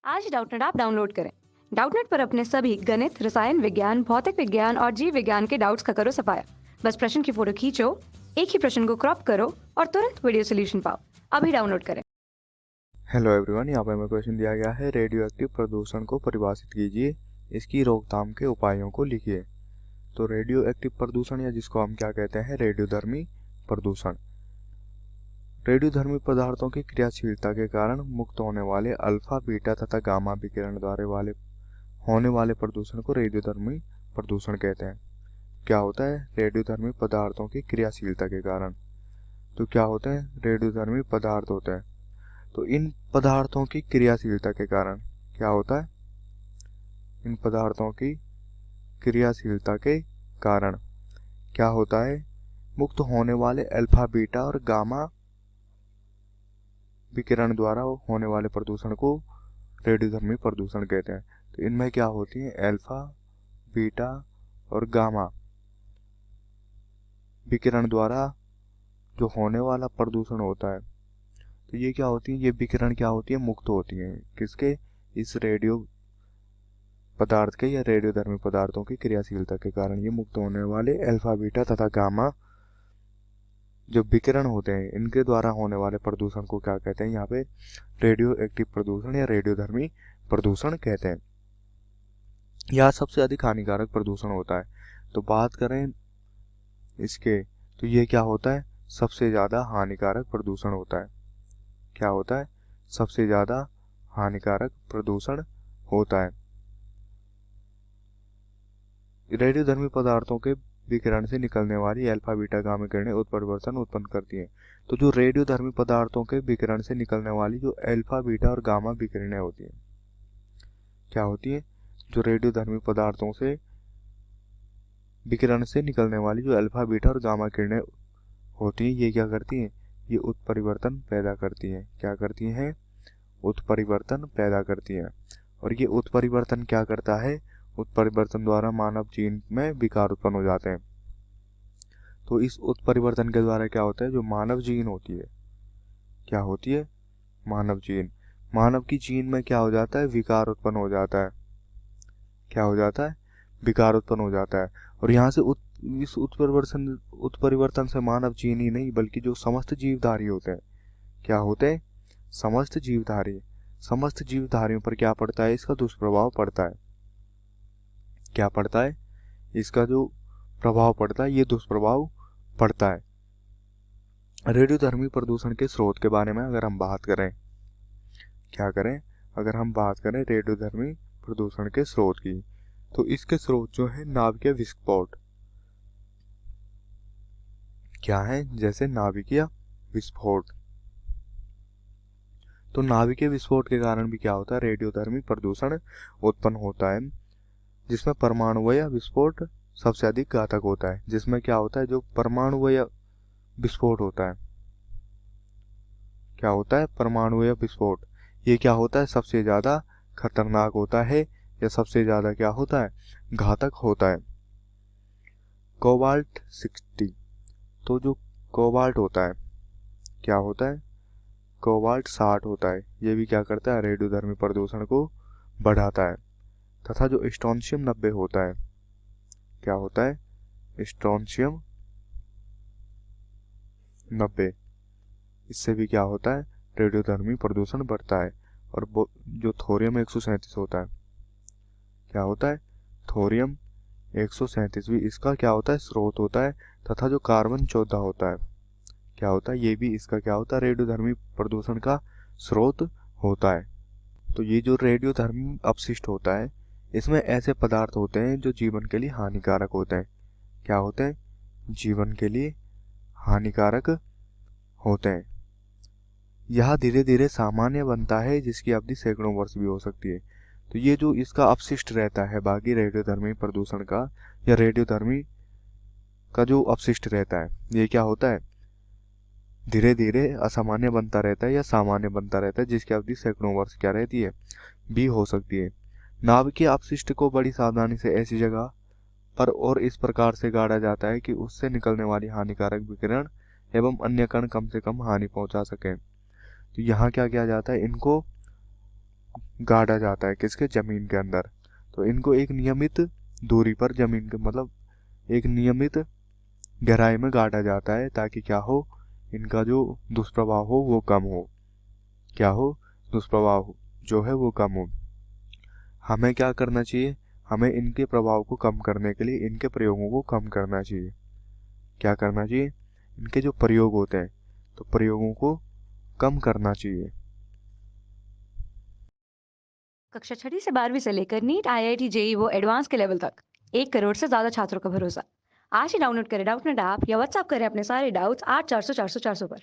आज Doubtnut app download करें। Doubtnut पर अपने सभी गणित, रसायन विज्ञान, भौतिक विज्ञान और जीव विज्ञान के डाउट्स का करो सफाया। बस प्रश्न की फोटो खींचो, एक ही प्रश्न को क्रॉप करो और तुरंत वीडियो सोल्यूशन पाओ। अभी डाउनलोड करें। हेलो एवरीवन, यहाँ पर हमें क्वेश्चन दिया गया है रेडियो एक्टिव प्रदूषण को परिभाषित कीजिए, इसकी रोकथाम के उपायों को लिखिए। तो रेडियो एक्टिव प्रदूषण या जिसको हम क्या कहते हैं रेडियोधर्मी प्रदूषण, रेडियोधर्मी पदार्थों की क्रियाशीलता के कारण मुक्त होने वाले अल्फा, बीटा तथा गामा विकिरण द्वारा होने वाले प्रदूषण को रेडियोधर्मी प्रदूषण कहते हैं। क्या होता है रेडियोधर्मी पदार्थों की क्रियाशीलता के कारण? तो क्या होते हैं रेडियोधर्मी पदार्थ होते हैं, तो इन पदार्थों की क्रियाशीलता के कारण क्या होता है, इन पदार्थों की क्रियाशीलता के कारण क्या होता है, मुक्त होने वाले अल्फा, बीटा और गामा विकिरण द्वारा होने वाले प्रदूषण को रेडियोधर्मी प्रदूषण कहते हैं। तो इनमें क्या होती है, अल्फा, बीटा और गामा विकिरण द्वारा जो होने वाला प्रदूषण होता है, तो ये क्या होती है, ये विकिरण क्या होती है, मुक्त होती है। किसके? इस रेडियो पदार्थ के या रेडियोधर्मी पदार्थों की क्रियाशीलता के कारण ये मुक्त होने वाले अल्फा, बीटा तथा गामा जो विकिरण होते हैं, इनके द्वारा होने वाले प्रदूषण को क्या कहते हैं, यहाँ पे रेडियो एक्टिव प्रदूषण या रेडियोधर्मी प्रदूषण कहते हैं। यह सबसे अधिक हानिकारक प्रदूषण होता है। तो बात करें इसके, तो ये क्या होता है, सबसे ज्यादा हानिकारक प्रदूषण होता है। क्या होता है? सबसे ज्यादा हानिकारक प्रदूषण होता है। रेडियोधर्मी पदार्थों के विकिरण से निकलने वाली अल्फा, बीटा, गामा किरणें उत्परिवर्तन उत्पन्न करती हैं। तो जो रेडियोधर्मी पदार्थों के विकिरण से निकलने वाली जो अल्फा, बीटा और गामा विकिरणें होती हैं, क्या होती है, जो रेडियोधर्मी पदार्थों से विकिरण से निकलने वाली जो अल्फा, बीटा और गामा किरणें होती हैं, ये क्या करती हैं, ये उत्परिवर्तन पैदा करती हैं। क्या करती हैं? उत्परिवर्तन पैदा करती हैं। और ये उत्परिवर्तन क्या करता है, उत्परिवर्तन द्वारा मानव जीन में विकार उत्पन्न हो जाते हैं। तो इस उत्परिवर्तन के द्वारा क्या होता है, जो मानव जीन होती है, क्या होती है, मानव जीन, मानव की जीन में क्या हो जाता है, विकार उत्पन्न हो जाता है। क्या हो जाता है? विकार उत्पन्न हो जाता है। और यहाँ से इस उत्परिवर्तन से मानव जीन ही नहीं बल्कि जो समस्त जीवधारी होते हैं, क्या होते हैं, समस्त जीवधारी, समस्त जीवधारियों पर क्या पड़ता है, इसका दुष्प्रभाव पड़ता है। क्या पड़ता है? इसका जो प्रभाव पड़ता है, ये दुष्प्रभाव पड़ता है। रेडियोधर्मी प्रदूषण के स्रोत के बारे में अगर हम बात करें, क्या करें, अगर हम बात करें रेडियोधर्मी प्रदूषण के स्रोत की, तो इसके स्रोत जो है नाभिकीय विस्फोट, क्या है, जैसे नाभिकीय विस्फोट। तो नाभिकीय विस्फोट के कारण भी क्या होता है, रेडियोधर्मी प्रदूषण उत्पन्न होता है, जिसमें परमाणुमय विस्फोट सबसे अधिक घातक होता है। जिसमें क्या होता है, जो परमाणुमय विस्फोट होता है, क्या होता है, परमाणुमय विस्फोट, ये क्या होता है, सबसे ज्यादा खतरनाक होता है या सबसे ज्यादा क्या होता है, घातक होता है। कोबाल्ट 60, तो जो कोबाल्ट होता है, क्या होता है, कोबाल्ट 60 होता है, ये भी क्या करता है, रेडियोधर्मी प्रदूषण को बढ़ाता है। तथा जो स्ट्रोंशियम 90 होता है, क्या होता है, स्ट्रोंशियम 90, इससे भी क्या होता है, रेडियोधर्मी प्रदूषण बढ़ता है। और जो थोरियम 137 होता है, क्या होता है, थोरियम 137 भी इसका क्या होता है, स्रोत होता है। तथा जो कार्बन 14 होता है, क्या होता है, ये भी इसका क्या होता है, रेडियोधर्मी प्रदूषण का स्रोत होता है। तो ये जो रेडियोधर्मी अपशिष्ट होता है, इसमें ऐसे पदार्थ होते हैं जो जीवन के लिए हानिकारक होते हैं। क्या होते हैं? जीवन के लिए हानिकारक होते हैं। यह धीरे धीरे सामान्य बनता है, जिसकी अवधि सैकड़ों वर्ष भी हो सकती है। तो ये जो इसका अपशिष्ट रहता है बाकी रेडियोधर्मी प्रदूषण का या रेडियोधर्मी का जो अपशिष्ट रहता है, ये क्या होता है, धीरे धीरे असामान्य बनता रहता है या सामान्य बनता रहता है, जिसकी अवधि सैकड़ों वर्ष क्या रहती है, भी हो सकती है। नाभिकीय अपशिष्ट को बड़ी सावधानी से ऐसी जगह पर और इस प्रकार से गाड़ा जाता है कि उससे निकलने वाली हानिकारक विकिरण एवं अन्य कण कम से कम हानि पहुंचा सके। तो यहाँ क्या किया जाता है, इनको गाड़ा जाता है किसके, जमीन के अंदर। तो इनको एक नियमित दूरी पर जमीन के मतलब एक नियमित गहराई में गाड़ा जाता है, ताकि क्या हो, इनका जो दुष्प्रभाव हो वो कम हो। क्या हो, दुष्प्रभाव जो है वो कम हो। हमें क्या करना चाहिए, हमें इनके प्रभाव को कम करने के लिए इनके प्रयोगों को कम करना चाहिए। क्या करना चाहिए, इनके जो प्रयोग होते हैं तो प्रयोगों को कम करना चाहिए। कक्षा 6वीं से 12वीं से लेकर नीट, आईआईटी, जेई वो एडवांस के लेवल तक 1 करोड़ से ज्यादा छात्रों का भरोसा। आज ही डाउनलोड करें डाउटनेट ऐप या व्हाट्सएप करें अपने सारे डाउट्स 8400 400 400 पर।